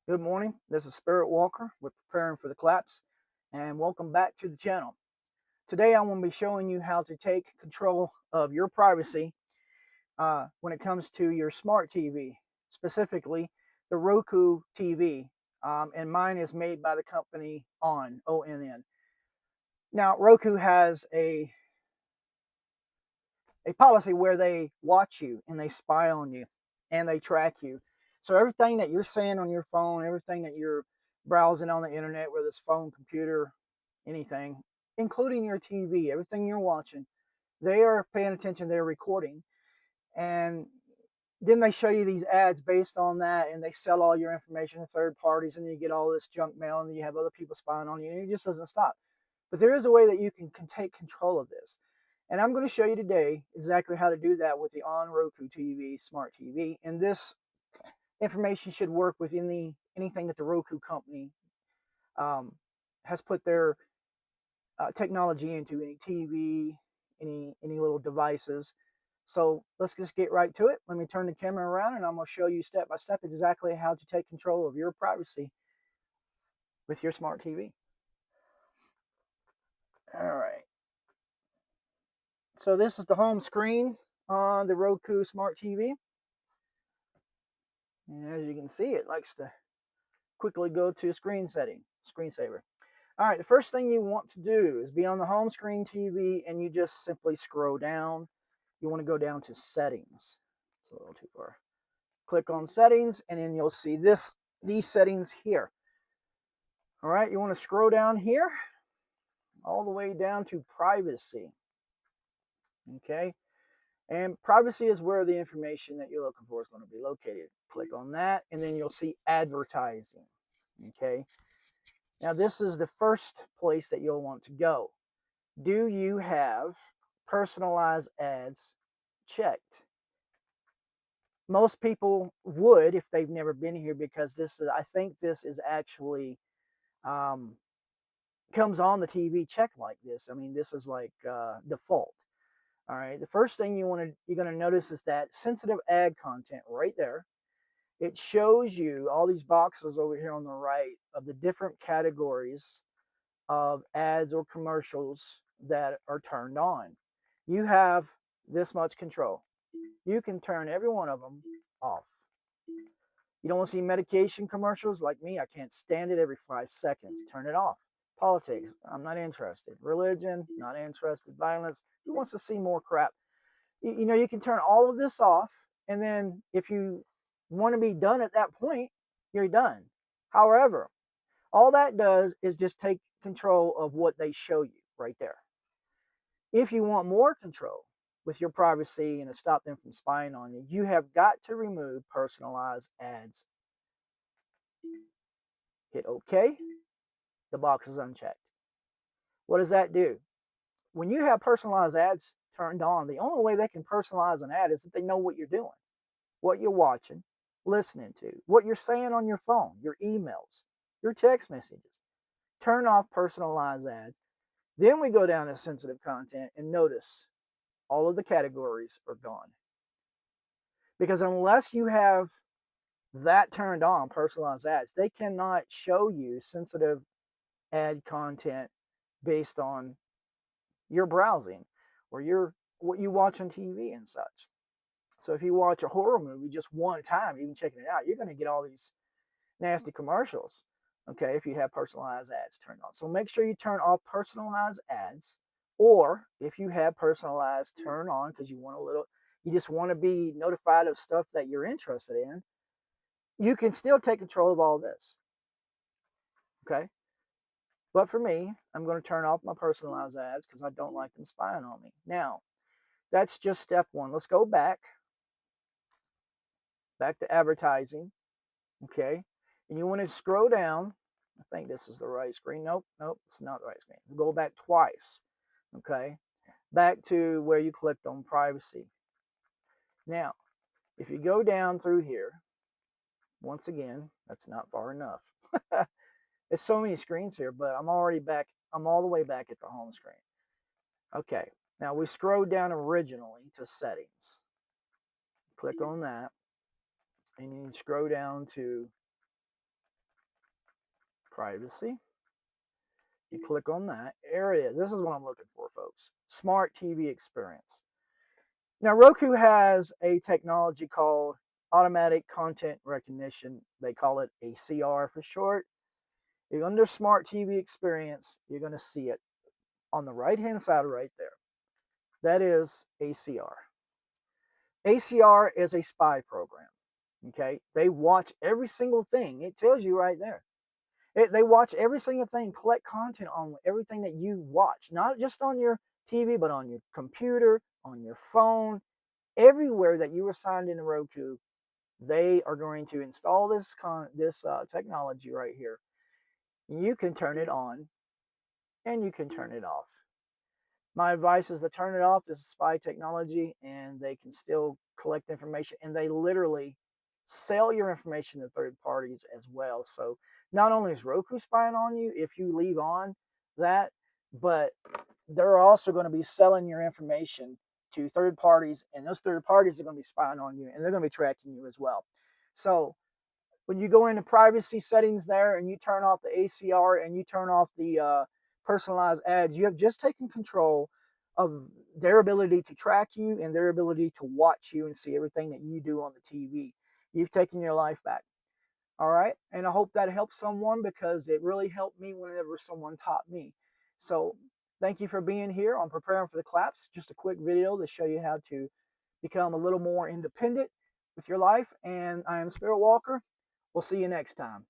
Good morning. This is Spiritwalker. We're preparing for the collapse, and welcome back to the channel. Today, I'm going to be showing you how to take control of your privacy when it comes to your smart TV, specifically the Roku TV. And mine is made by the company ONN. Now, Roku has a policy where they watch you and they spy on you and they track you. So everything that you're saying on your phone, everything that you're browsing on the internet, whether it's phone, computer, anything, including your TV, everything you're watching, they are paying attention, they're recording. And then they show you these ads based on that, and they sell all your information to third parties, and you get all this junk mail, and you have other people spying on you, and it just doesn't stop. But there is a way that you can take control of this. And I'm going to show you today exactly how to do that with the On Roku TV, smart TV. And this information should work with anything that the Roku company um, has put their technology into, any TV, any little devices. So let's just get right to it. Let me turn the camera around and I'm going to show you step by step exactly how to take control of your privacy with your smart TV. All right. So this is the home screen on the Roku smart TV. And as you can see, it likes to quickly go to screensaver. All right, the first thing you want to do is be on the home screen TV and you just simply scroll down. You want to go down to settings. It's a little too far. Click on settings and then you'll see these settings here. All right, you want to scroll down here all the way down to privacy. Okay, and privacy is where the information that you're looking for is going to be located. Click on that and then you'll see advertising. Okay, now this is the first place that you'll want to go. Do you have personalized ads checked? Most people would if they've never been here, because I think this is actually um, comes on the TV checked like this. I mean, this is like default. All right. The first thing you're going to notice is that sensitive ad content right there. It shows you all these boxes over here on the right of the different categories of ads or commercials that are turned on. You have this much control. You can turn every one of them off. You don't want to see medication commercials like me. I can't stand it every 5 seconds. Turn it off. Politics, I'm not interested. Religion, not interested. Violence, who wants to see more crap? You can turn all of this off. And then if you want to be done at that point, you're done. However, all that does is just take control of what they show you right there. If you want more control with your privacy and to stop them from spying on you, you have got to remove personalized ads. Hit OK. The box is unchecked. What does that do? When you have personalized ads turned on, the only way they can personalize an ad is if they know what you're doing, what you're watching, listening to, what you're saying on your phone, your emails, your text messages. Turn off personalized ads. Then we go down to sensitive content and notice all of the categories are gone. Because unless you have that turned on, personalized ads, they cannot show you sensitive ad content based on your browsing or what you watch on TV and such. So if you watch a horror movie just one time, even checking it out, you're going to get all these nasty commercials. Okay, if you have personalized ads turned on. So make sure you turn off personalized ads, or if you have personalized, turn on because you just want to be notified of stuff that you're interested in. You can still take control of all this. Okay. But for me, I'm going to turn off my personalized ads because I don't like them spying on me. Now, that's just step one. Let's go back to advertising. Okay. And you want to scroll down. I think this is the right screen. Nope, it's not the right screen. Go back twice. Okay. Back to where you clicked on privacy. Now, if you go down through here, once again, that's not far enough. There's so many screens here, but I'm already back. I'm all the way back at the home screen. Okay. Now we scroll down originally to settings. Click on that. And you scroll down to privacy. You click on that. There it is. This is what I'm looking for, folks. Smart TV experience. Now, Roku has a technology called automatic content recognition. They call it ACR for short. If under smart TV experience, you're going to see it on the right hand side right there. That is ACR. ACR is a spy program. Okay, they watch every single thing. It tells you right there. They watch every single thing, collect content on everything that you watch, not just on your TV, but on your computer, on your phone, everywhere that you are signed into Roku. They are going to install this technology right here. You can turn it on and you can turn it off. My advice is to turn it off. This is spy technology, and they can still collect information, and they literally sell your information to third parties as well. So not only is Roku spying on you if you leave on that, but they're also going to be selling your information to third parties, and those third parties are going to be spying on you, and they're going to be tracking you as well. So when you go into privacy settings there and you turn off the ACR and you turn off the personalized ads, you have just taken control of their ability to track you and their ability to watch you and see everything that you do on the TV. You've taken your life back. All right. And I hope that helps someone, because it really helped me whenever someone taught me. So thank you for being here on Preparing for the Collapse. Just a quick video to show you how to become a little more independent with your life. And I am Spiritwalker. We'll see you next time.